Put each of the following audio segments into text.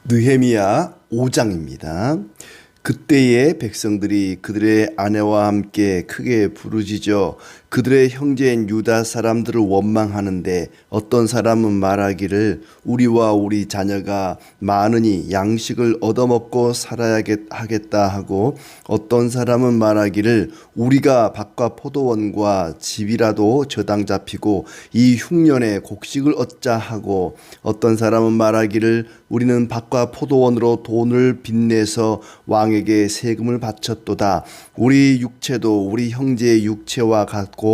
느헤미야 5장입니다. 그때의 백성들이 그들의 아내와 함께 크게 부르짖어 그들의 형제인 유다 사람들을 원망하는데, 어떤 사람은 말하기를 우리와 우리 자녀가 많으니 양식을 얻어먹고 살아야겠다 하고, 어떤 사람은 말하기를 우리가 밭과 포도원과 집이라도 저당 잡히고 이 흉년에 곡식을 얻자 하고, 어떤 사람은 말하기를 우리는 밭과 포도원으로 돈을 빚내서 왕에게 세금을 바쳤도다. 우리 육체도 우리 형제의 육체와 같고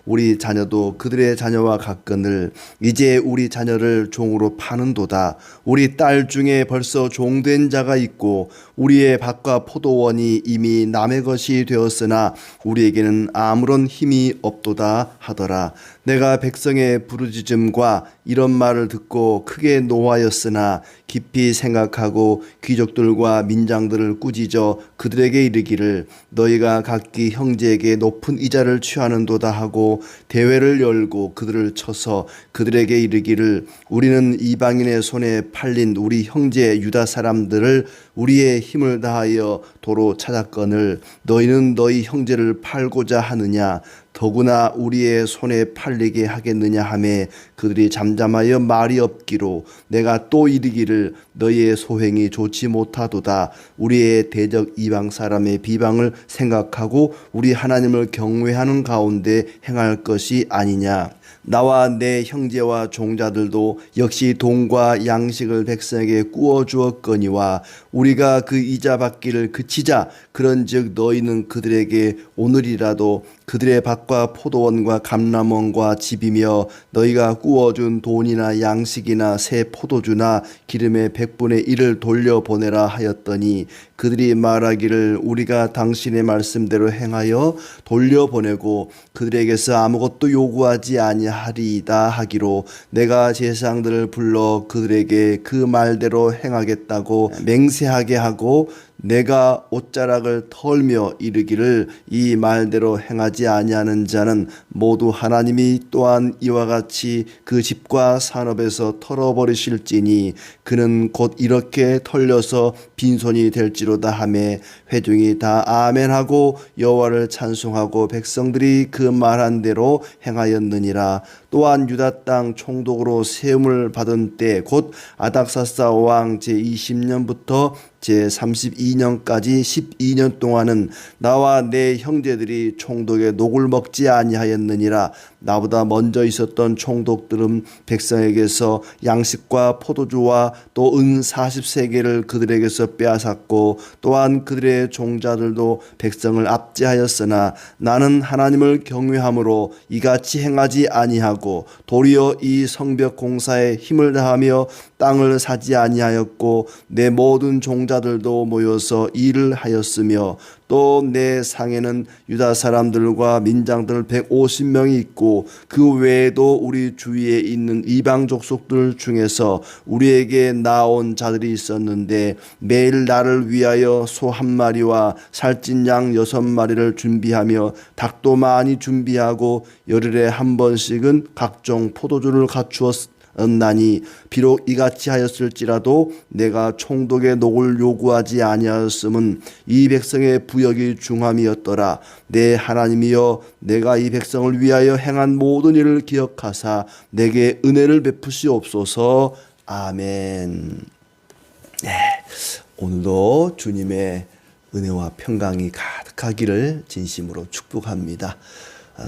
우리 자녀도 그들의 자녀와 같거늘 이제 우리 자녀를 종으로 파는도다. 우리 딸 중에 벌써 종된 자가 있고 우리의 밭과 포도원이 이미 남의 것이 되었으나 우리에게는 아무런 힘이 없도다 하더라. 내가 백성의 부르짖음과 이런 말을 듣고 크게 노하였으나 깊이 생각하고 귀족들과 민장들을 꾸짖어 그들에게 이르기를 너희가 각기 형제에게 높은 이자를 취하는도다 하고, 대회를 열고 그들을 쳐서 그들에게 이르기를 우리는 이방인의 손에 팔린 우리 형제 유다 사람들을 우리의 힘을 다하여 도로 찾았거늘 너희는 너희 형제를 팔고자 하느냐? 더구나 우리의 손에 팔리게 하겠느냐 하매, 그들이 잠잠하여 말이 없기로 내가 또 이르기를 너희의 소행이 좋지 못하도다. 우리의 대적 이방 사람의 비방을 생각하고 우리 하나님을 경외하는 가운데 행할 것이 아니냐. 나와 내 형제와 종자들도 역시 돈과 양식을 백성에게 구워 주었거니와 우리가 그 이자 받기를 그치자. 그런즉 너희는 그들에게 오늘이라도 그들의 밭과 포도원과 감람원과 집이며 너희가 구워준 돈이나 양식이나 새 포도주나 기름의 100분의 1을 돌려보내라 하였더니, 그들이 말하기를 우리가 당신의 말씀대로 행하여 돌려보내고 그들에게서 아무것도 요구하지 아니하리이다 하기로, 내가 제사장들을 불러 그들에게 그 말대로 행하겠다고 맹세하게 하고 내가 옷자락을 털며 이르기를 이 말대로 행하지 아니하는 자는 모두 하나님이 또한 이와 같이 그 집과 산업에서 털어버리실지니 그는 곧 이렇게 털려서 빈손이 될지로다 하매, 회중이 다 아멘하고 여호와를 찬송하고 백성들이 그 말한 대로 행하였느니라. 또한 유다 땅 총독으로 세움을 받은 때 곧 아닥사스다 왕 제20년부터 제32년까지 12년 동안은 나와 내 형제들이 총독의 녹을 먹지 아니하였느니라. 나보다 먼저 있었던 총독들은 백성에게서 양식과 포도주와 또 은 40세겔을 그들에게서 빼앗았고, 또한 그들의 종자들도 백성을 압제하였으나 나는 하나님을 경외함으로 이같이 행하지 아니하고 도리어 이 성벽 공사에 힘을 다하며 땅을 사지 아니하였고, 내 모든 종자들도 모여서 일을 하였으며, 또 내 상에는 유다 사람들과 민장들 150명이 있고 그 외에도 우리 주위에 있는 이방 족속들 중에서 우리에게 나온 자들이 있었는데, 매일 나를 위하여 소 한 마리와 살찐 양 6마리를 준비하며 닭도 많이 준비하고 열흘에 한 번씩은 각종 포도주를 갖추었나니, 비록 이같이 하였을지라도 내가 총독의 녹을 요구하지 아니하였음은 이 백성의 부역이 중함이었더라. 내 하나님이여, 내가 이 백성을 위하여 행한 모든 일을 기억하사 내게 은혜를 베푸시옵소서. 아멘. 네, 오늘도 주님의 은혜와 평강이 가득하기를 진심으로 축복합니다.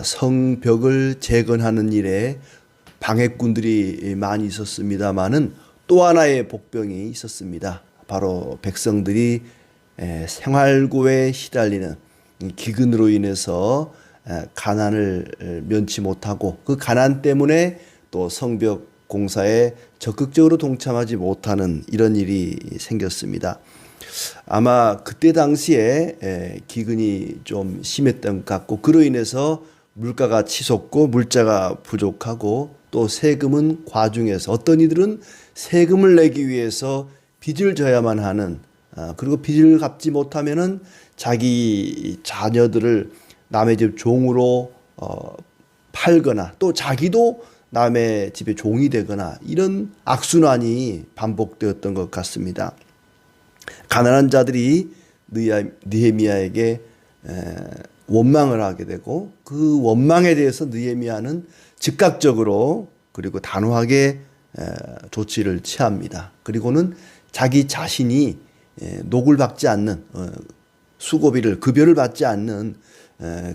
성벽을 재건하는 일에 방해꾼들이 많이 있었습니다마는 또 하나의 복병이 있었습니다. 바로 백성들이 생활고에 시달리는 기근으로 인해서 가난을 면치 못하고 그 가난 때문에 또 성벽 공사에 적극적으로 동참하지 못하는 이런 일이 생겼습니다. 아마 그때 당시에 기근이 좀 심했던 것 같고, 그로 인해서 물가가 치솟고 물자가 부족하고 또 세금은 과중해서 어떤 이들은 세금을 내기 위해서 빚을 져야만 하는, 그리고 빚을 갚지 못하면은 자기 자녀들을 남의 집 종으로 팔거나 또 자기도 남의 집에 종이 되거나 이런 악순환이 반복되었던 것 같습니다. 가난한 자들이 느헤미야에게 원망을 하게 되고 그 원망에 대해서 느헤미야는 즉각적으로 그리고 단호하게 조치를 취합니다. 그리고는 자기 자신이 녹을 받지 않는 수고비를 급여를 받지 않는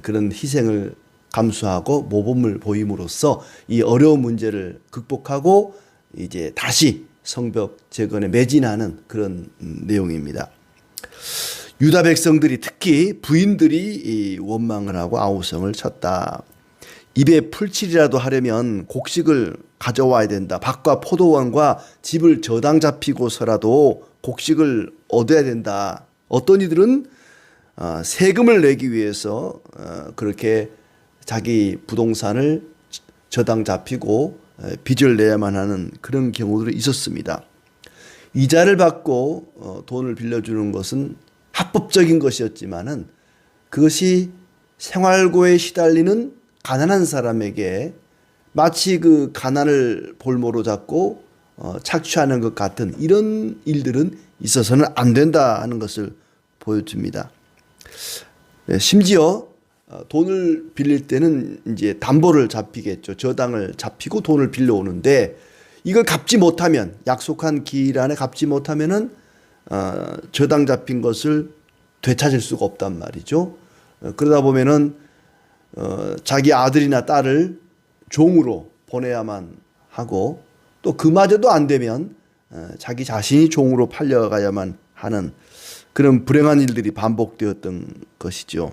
그런 희생을 감수하고 모범을 보임으로써 이 어려운 문제를 극복하고 이제 다시 성벽 재건에 매진하는 그런 내용입니다. 유다 백성들이 특히 부인들이 원망을 하고 아우성을 쳤다. 입에 풀칠이라도 하려면 곡식을 가져와야 된다. 밭과 포도원과 집을 저당 잡히고서라도 곡식을 얻어야 된다. 어떤 이들은 세금을 내기 위해서 그렇게 자기 부동산을 저당 잡히고 빚을 내야만 하는 그런 경우들이 있었습니다. 이자를 받고 돈을 빌려주는 것은 합법적인 것이었지만은 그것이 생활고에 시달리는 가난한 사람에게 마치 그 가난을 볼모로 잡고 착취하는 것 같은 이런 일들은 있어서는 안 된다 하는 것을 보여줍니다. 심지어 돈을 빌릴 때는 이제 담보를 잡히겠죠. 저당을 잡히고 돈을 빌려오는데 이걸 갚지 못하면 약속한 기일 안에 갚지 못하면은 저당 잡힌 것을 되찾을 수가 없단 말이죠. 그러다 보면은 자기 아들이나 딸을 종으로 보내야만 하고 또 그마저도 안 되면 자기 자신이 종으로 팔려가야만 하는 그런 불행한 일들이 반복되었던 것이죠.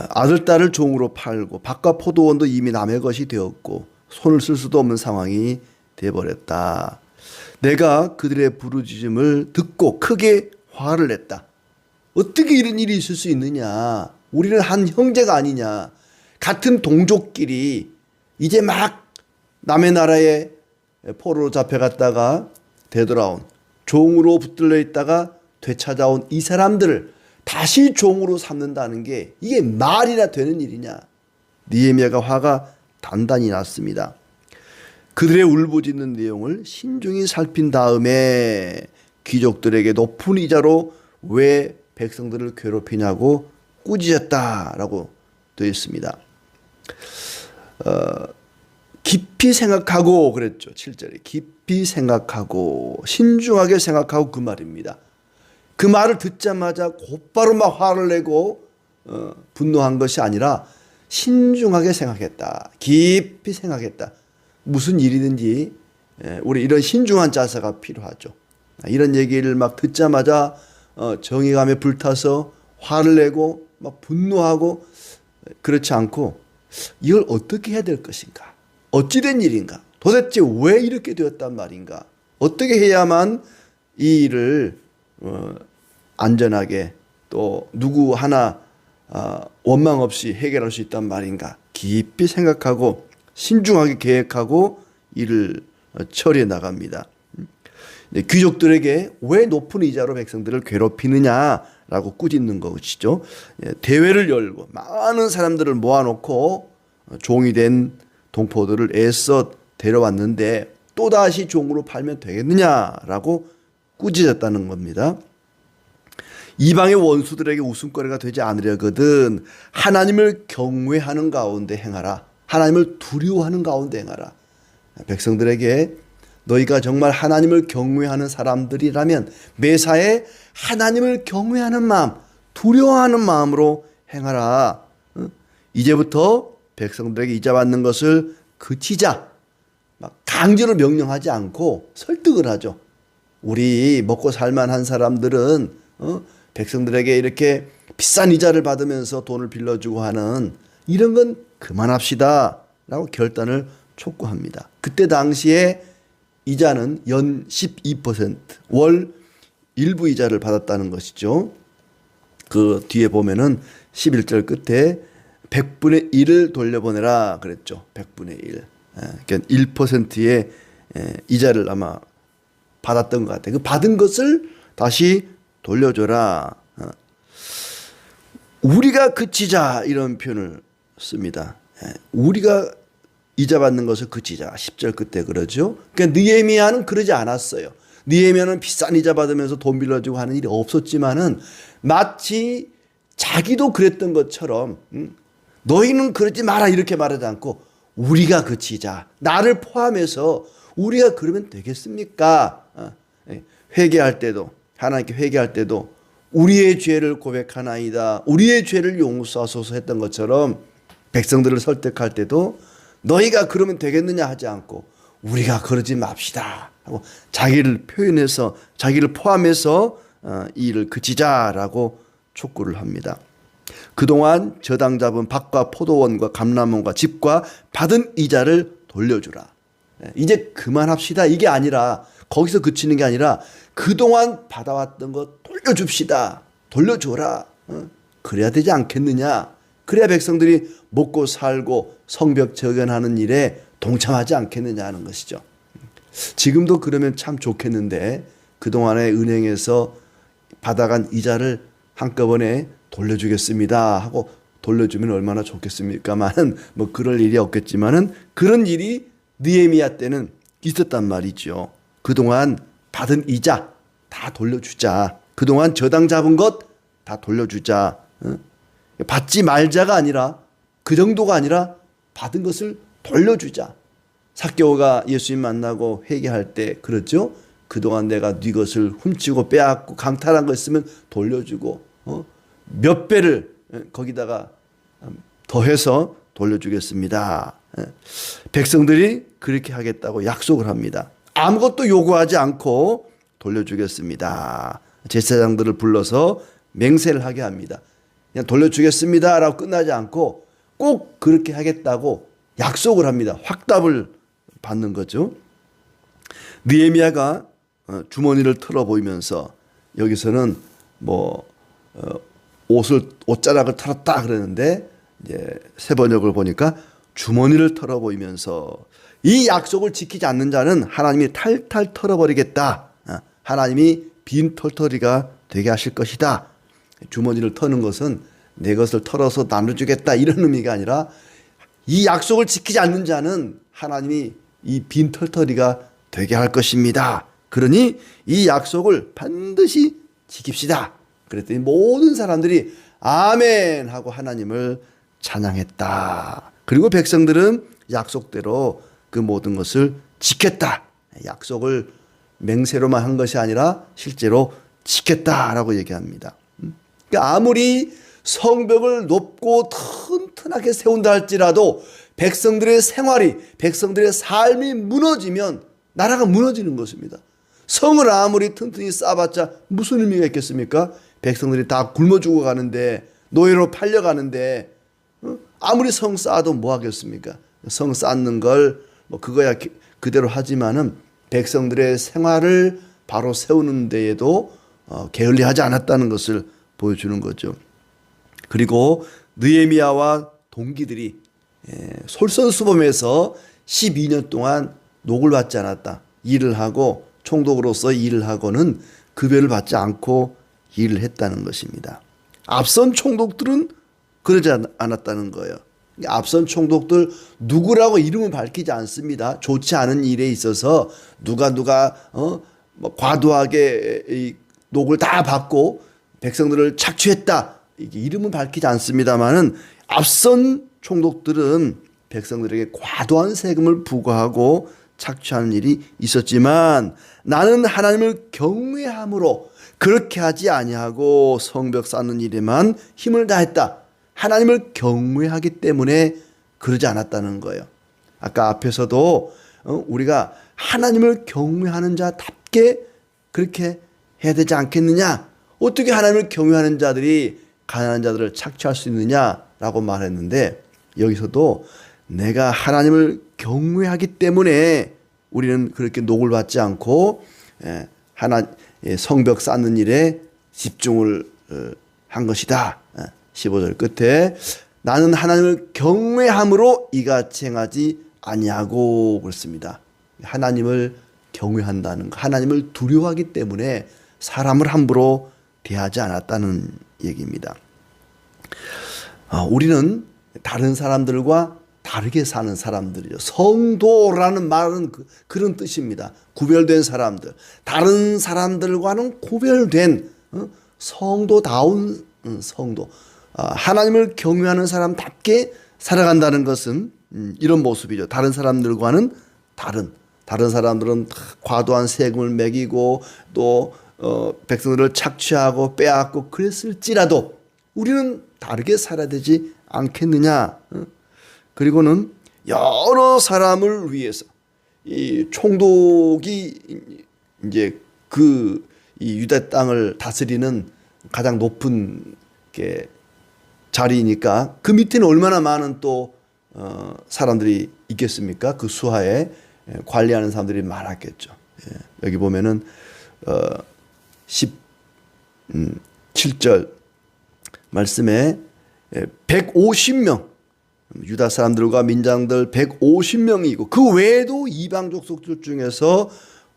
아들, 딸을 종으로 팔고 밭과 포도원도 이미 남의 것이 되었고 손을 쓸 수도 없는 상황이 되어버렸다. 내가 그들의 부르짖음을 듣고 크게 화를 냈다. 어떻게 이런 일이 있을 수 있느냐. 우리는 한 형제가 아니냐. 같은 동족끼리 이제 막 남의 나라에 포로로 잡혀갔다가 되돌아온 종으로 붙들려 있다가 되찾아온 이 사람들을 다시 종으로 삼는다는 게 이게 말이나 되는 일이냐. 느헤미야가 화가 단단히 났습니다. 그들의 울부짖는 내용을 신중히 살핀 다음에 귀족들에게 높은 이자로 왜 백성들을 괴롭히냐고 꾸짖었다라고 되어 있습니다. 깊이 생각하고 그랬죠. 7절에 깊이 생각하고 신중하게 생각하고 그 말입니다. 그 말을 듣자마자 곧바로 막 화를 내고 분노한 것이 아니라 신중하게 생각했다. 깊이 생각했다. 무슨 일이든지 우리 이런 신중한 자세가 필요하죠. 이런 얘기를 막 듣자마자 정의감에 불타서 화를 내고 막 분노하고 그렇지 않고 이걸 어떻게 해야 될 것인가? 어찌된 일인가? 도대체 왜 이렇게 되었단 말인가? 어떻게 해야만 이 일을 안전하게 또 누구 하나 원망 없이 해결할 수 있단 말인가? 깊이 생각하고 신중하게 계획하고 일을 처리해 나갑니다. 귀족들에게 왜 높은 이자로 백성들을 괴롭히느냐라고 꾸짖는 것이죠. 대회를 열고 많은 사람들을 모아놓고 종이 된 동포들을 애써 데려왔는데 또다시 종으로 팔면 되겠느냐라고 꾸짖었다는 겁니다. 이방의 원수들에게 웃음거리가 되지 않으려거든 하나님을 경외하는 가운데 행하라. 하나님을 두려워하는 가운데 행하라. 백성들에게 너희가 정말 하나님을 경외하는 사람들이라면 매사에 하나님을 경외하는 마음, 두려워하는 마음으로 행하라. 이제부터 백성들에게 이자 받는 것을 그치자. 막 강제로 명령하지 않고 설득을 하죠. 우리 먹고 살만한 사람들은 백성들에게 이렇게 비싼 이자를 받으면서 돈을 빌려주고 하는 이런 건 그만합시다 라고 결단을 촉구합니다. 그때 당시에 이자는 연 12%, 월 일부 이자를 받았다는 것이죠. 그 뒤에 보면은 11절 끝에 100분의 1을 돌려보내라 그랬죠. 100분의 1. 그러니까 1%의 이자를 아마 받았던 것 같아요. 그 받은 것을 다시 돌려줘라. 우리가 그치자 이런 표현을 씁니다. 우리가 이자 받는 것을 그치자. 10절 끝에 그러죠. 그러니까 느헤미야는 그러지 않았어요. 느헤미야는 비싼 이자 받으면서 돈 빌려주고 하는 일이 없었지만은 마치 자기도 그랬던 것처럼 너희는 그러지 마라 이렇게 말하지 않고 우리가 그치자. 나를 포함해서 우리가 그러면 되겠습니까? 회개할 때도 하나님께 회개할 때도 우리의 죄를 고백하나이다. 우리의 죄를 용서하소서 했던 것처럼 백성들을 설득할 때도 너희가 그러면 되겠느냐 하지 않고 우리가 그러지 맙시다 하고 자기를 표현해서 자기를 포함해서 이 일을 그치자라고 촉구를 합니다. 그동안 저당 잡은 밭과 포도원과 감람원과 집과 받은 이자를 돌려주라. 이제 그만합시다. 이게 아니라 거기서 그치는 게 아니라 그동안 받아왔던 거 돌려줍시다. 돌려줘라. 그래야 되지 않겠느냐. 그래야 백성들이 먹고 살고 성벽 재건하는 일에 동참하지 않겠느냐 하는 것이죠. 지금도 그러면 참 좋겠는데 그동안에 은행에서 받아간 이자를 한꺼번에 돌려주겠습니다 하고 돌려주면 얼마나 좋겠습니까만은 뭐 그럴 일이 없겠지만은 그런 일이 느헤미야 때는 있었단 말이죠. 그동안 받은 이자 다 돌려주자. 그동안 저당 잡은 것 다 돌려주자. 받지 말자가 아니라 그 정도가 아니라 받은 것을 돌려주자. 삭개오가 예수님 만나고 회개할 때 그렇죠. 그동안 내가 네 것을 훔치고 빼앗고 강탈한 거 있으면 돌려주고 몇 배를 거기다가 더해서 돌려주겠습니다. 백성들이 그렇게 하겠다고 약속을 합니다. 아무것도 요구하지 않고 돌려주겠습니다. 제사장들을 불러서 맹세를 하게 합니다. 그냥 돌려주겠습니다 라고 끝나지 않고 꼭 그렇게 하겠다고 약속을 합니다. 확답을 받는 거죠. 느헤미야가 주머니를 털어 보이면서 여기서는 뭐 옷자락을 털었다 그러는데 이제 세 번역을 보니까 주머니를 털어 보이면서 이 약속을 지키지 않는 자는 하나님이 탈탈 털어버리겠다. 하나님이 빈 털터리가 되게 하실 것이다. 주머니를 터는 것은 내 것을 털어서 나눠주겠다 이런 의미가 아니라 이 약속을 지키지 않는 자는 하나님이 이 빈 털터리가 되게 할 것입니다. 그러니 이 약속을 반드시 지킵시다. 그랬더니 모든 사람들이 아멘 하고 하나님을 찬양했다. 그리고 백성들은 약속대로 그 모든 것을 지켰다. 약속을 맹세로만 한 것이 아니라 실제로 지켰다라고 얘기합니다. 그러니까 아무리 성벽을 높고 튼튼하게 세운다 할지라도 백성들의 생활이 백성들의 삶이 무너지면 나라가 무너지는 것입니다. 성을 아무리 튼튼히 쌓아봤자 무슨 의미가 있겠습니까? 백성들이 다 굶어 죽어가는데 노예로 팔려가는데 아무리 성 쌓아도 뭐 하겠습니까? 성 쌓는 걸 뭐 그거야 그대로 하지만은 백성들의 생활을 바로 세우는 데에도 게을리하지 않았다는 것을 보여주는 거죠. 그리고 느헤미야와 동기들이 솔선수범해서 12년 동안 녹을 받지 않았다. 일을 하고 총독으로서 일을 하고는 급여를 받지 않고 일을 했다는 것입니다. 앞선 총독들은 그러지 않았다는 거예요. 앞선 총독들 누구라고 이름을 밝히지 않습니다. 좋지 않은 일에 있어서 누가 뭐 과도하게 이 녹을 다 받고 백성들을 착취했다. 이게 이름은 밝히지 않습니다만은 앞선 총독들은 백성들에게 과도한 세금을 부과하고 착취하는 일이 있었지만 나는 하나님을 경외함으로 그렇게 하지 아니하고 성벽 쌓는 일에만 힘을 다했다. 하나님을 경외하기 때문에 그러지 않았다는 거예요. 아까 앞에서도 우리가 하나님을 경외하는 자답게 그렇게 해야 되지 않겠느냐. 어떻게 하나님을 경외하는 자들이 가난한 자들을 착취할 수 있느냐라고 말했는데 여기서도 내가 하나님을 경외하기 때문에 우리는 그렇게 녹을 받지 않고 성벽 쌓는 일에 집중을 한 것이다. 15절 끝에 나는 하나님을 경외함으로 이같이 행하지 아니하고 그렇습니다. 하나님을 경외한다는 것, 하나님을 두려워하기 때문에 사람을 함부로 대하지 않았다는 얘기입니다. 우리는 다른 사람들과 다르게 사는 사람들이죠. 성도라는 말은 그런 뜻입니다. 구별된 사람들, 다른 사람들과는 구별된 성도다운 성도, 하나님을 경외하는 사람답게 살아간다는 것은 이런 모습이죠. 다른 사람들과는 다른 사람들은 과도한 세금을 매기고 또 백성들을 착취하고 빼앗고 그랬을지라도 우리는 다르게 살아야 되지 않겠느냐. 그리고는 여러 사람을 위해서 이 총독이 이제 이 유다 땅을 다스리는 가장 높은 자리니까 그 밑에는 얼마나 많은 또 사람들이 있겠습니까? 그 수하에 관리하는 사람들이 많았겠죠. 여기 보면은 17절 말씀에 150명 유다 사람들과 민장들 150명이고 그 외에도 이방 족속들 중에서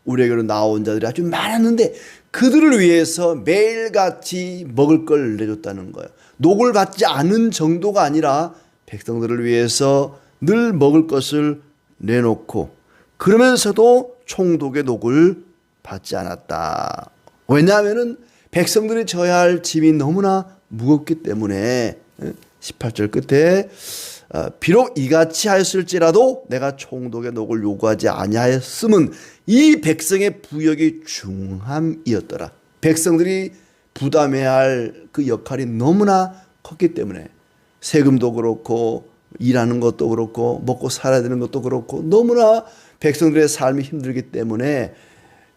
우리에게로 나온 자들이 아주 많았는데 그들을 위해서 매일같이 먹을 걸 내줬다는 거예요. 녹을 받지 않은 정도가 아니라 백성들을 위해서 늘 먹을 것을 내놓고 그러면서도 총독의 녹을 받지 않았다. 왜냐하면 백성들이 져야 할 짐이 너무나 무겁기 때문에 18절 끝에 비록 이같이 하였을지라도 내가 총독의 녹을 요구하지 아니하였음은 이 백성의 부역이 중함이었더라. 백성들이 부담해야 할 그 역할이 너무나 컸기 때문에 세금도 그렇고 일하는 것도 그렇고 먹고 살아야 되는 것도 그렇고 너무나 백성들의 삶이 힘들기 때문에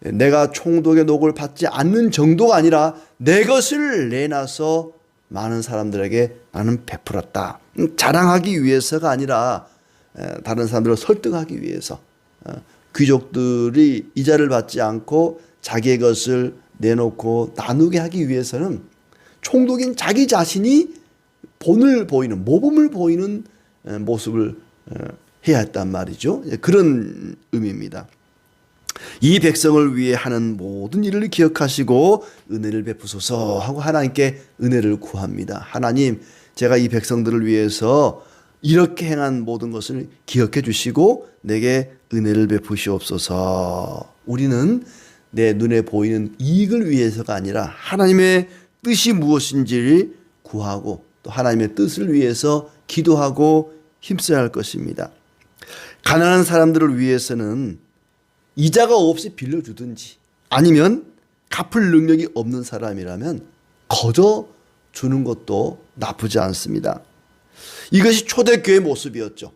내가 총독의 녹을 받지 않는 정도가 아니라 내 것을 내놔서 많은 사람들에게 나는 베풀었다. 자랑하기 위해서가 아니라 다른 사람들을 설득하기 위해서 귀족들이 이자를 받지 않고 자기의 것을 내놓고 나누게 하기 위해서는 총독인 자기 자신이 본을 보이는 모범을 보이는 모습을 해야 했단 말이죠. 그런 의미입니다. 이 백성을 위해 하는 모든 일을 기억하시고 은혜를 베푸소서 하고 하나님께 은혜를 구합니다. 하나님, 제가 이 백성들을 위해서 이렇게 행한 모든 것을 기억해 주시고 내게 은혜를 베푸시옵소서. 우리는 내 눈에 보이는 이익을 위해서가 아니라 하나님의 뜻이 무엇인지를 구하고 또 하나님의 뜻을 위해서 기도하고 힘써야 할 것입니다. 가난한 사람들을 위해서는 이자가 없이 빌려주든지 아니면 갚을 능력이 없는 사람이라면 거저 주는 것도 나쁘지 않습니다. 이것이 초대교회의 모습이었죠.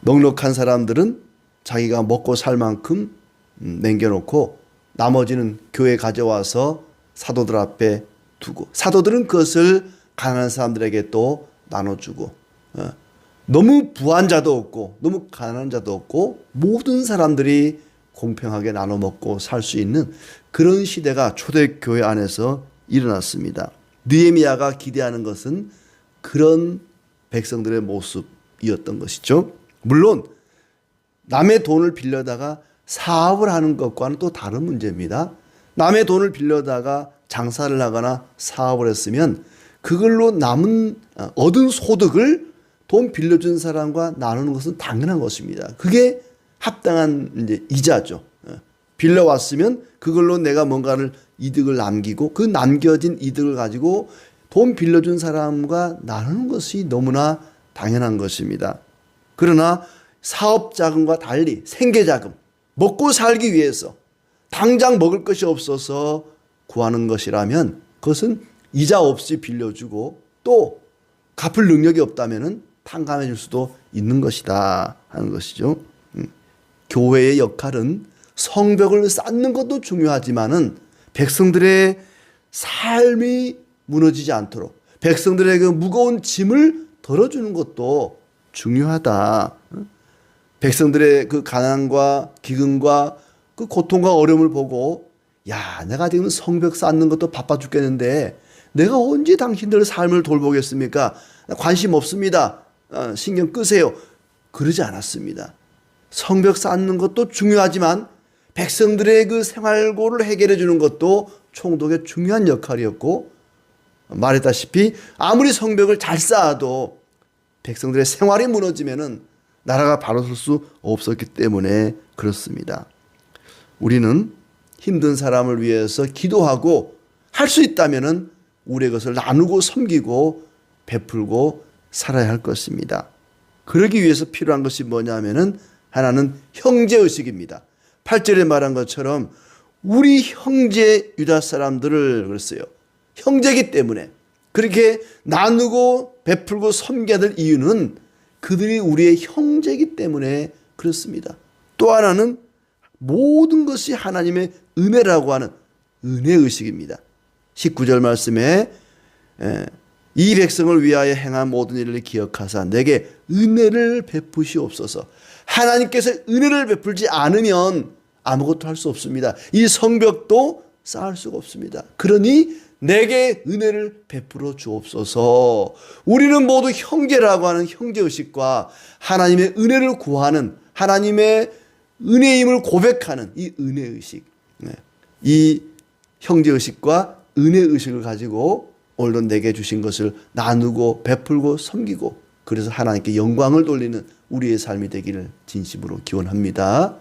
넉넉한 사람들은 자기가 먹고 살 만큼 남겨놓고 나머지는 교회에 가져와서 사도들 앞에 두고 사도들은 그것을 가난한 사람들에게 또 나눠주고 너무 부한 자도 없고 너무 가난한 자도 없고 모든 사람들이 공평하게 나눠 먹고 살 수 있는 그런 시대가 초대교회 안에서 일어났습니다. 느헤미야가 기대하는 것은 그런 백성들의 모습이었던 것이죠. 물론 남의 돈을 빌려다가 사업을 하는 것과는 또 다른 문제입니다. 남의 돈을 빌려다가 장사를 하거나 사업을 했으면 그걸로 남은 얻은 소득을 돈 빌려준 사람과 나누는 것은 당연한 것입니다. 그게 합당한 이제 이자죠. 빌려왔으면 그걸로 내가 뭔가를 이득을 남기고 그 남겨진 이득을 가지고 돈 빌려준 사람과 나누는 것이 너무나 당연한 것입니다. 그러나 사업 자금과 달리 생계 자금, 먹고 살기 위해서 당장 먹을 것이 없어서 구하는 것이라면 그것은 이자 없이 빌려주고 또 갚을 능력이 없다면은 탕감해 줄 수도 있는 것이다 하는 것이죠. 교회의 역할은 성벽을 쌓는 것도 중요하지만은 백성들의 삶이 무너지지 않도록 백성들의 그 무거운 짐을 덜어주는 것도 중요하다. 백성들의 그 가난과 기근과 그 고통과 어려움을 보고 야, 내가 지금 성벽 쌓는 것도 바빠 죽겠는데 내가 언제 당신들의 삶을 돌보겠습니까? 관심 없습니다. 신경 끄세요. 그러지 않았습니다. 성벽 쌓는 것도 중요하지만 백성들의 그 생활고를 해결해 주는 것도 총독의 중요한 역할이었고 말했다시피 아무리 성벽을 잘 쌓아도 백성들의 생활이 무너지면은 나라가 바로 설 수 없었기 때문에 그렇습니다. 우리는 힘든 사람을 위해서 기도하고 할 수 있다면은 우리의 것을 나누고 섬기고 베풀고 살아야 할 것입니다. 그러기 위해서 필요한 것이 뭐냐면은 하나는 형제의식입니다. 8절에 말한 것처럼 우리 형제 유다 사람들을 그랬어요. 형제이기 때문에 그렇게 나누고 베풀고 섬겨야 될 이유는 그들이 우리의 형제이기 때문에 그렇습니다. 또 하나는 모든 것이 하나님의 은혜라고 하는 은혜의식입니다. 19절 말씀에 이 백성을 위하여 행한 모든 일을 기억하사 내게 은혜를 베푸시옵소서. 하나님께서 은혜를 베풀지 않으면 아무것도 할 수 없습니다. 이 성벽도 쌓을 수가 없습니다. 그러니 내게 은혜를 베풀어 주옵소서. 우리는 모두 형제라고 하는 형제의식과 하나님의 은혜를 구하는 하나님의 은혜임을 고백하는 이 은혜의식, 이 형제의식과 은혜의식을 가지고 오늘도 내게 주신 것을 나누고 베풀고 섬기고 그래서 하나님께 영광을 돌리는 우리의 삶이 되기를 진심으로 기원합니다.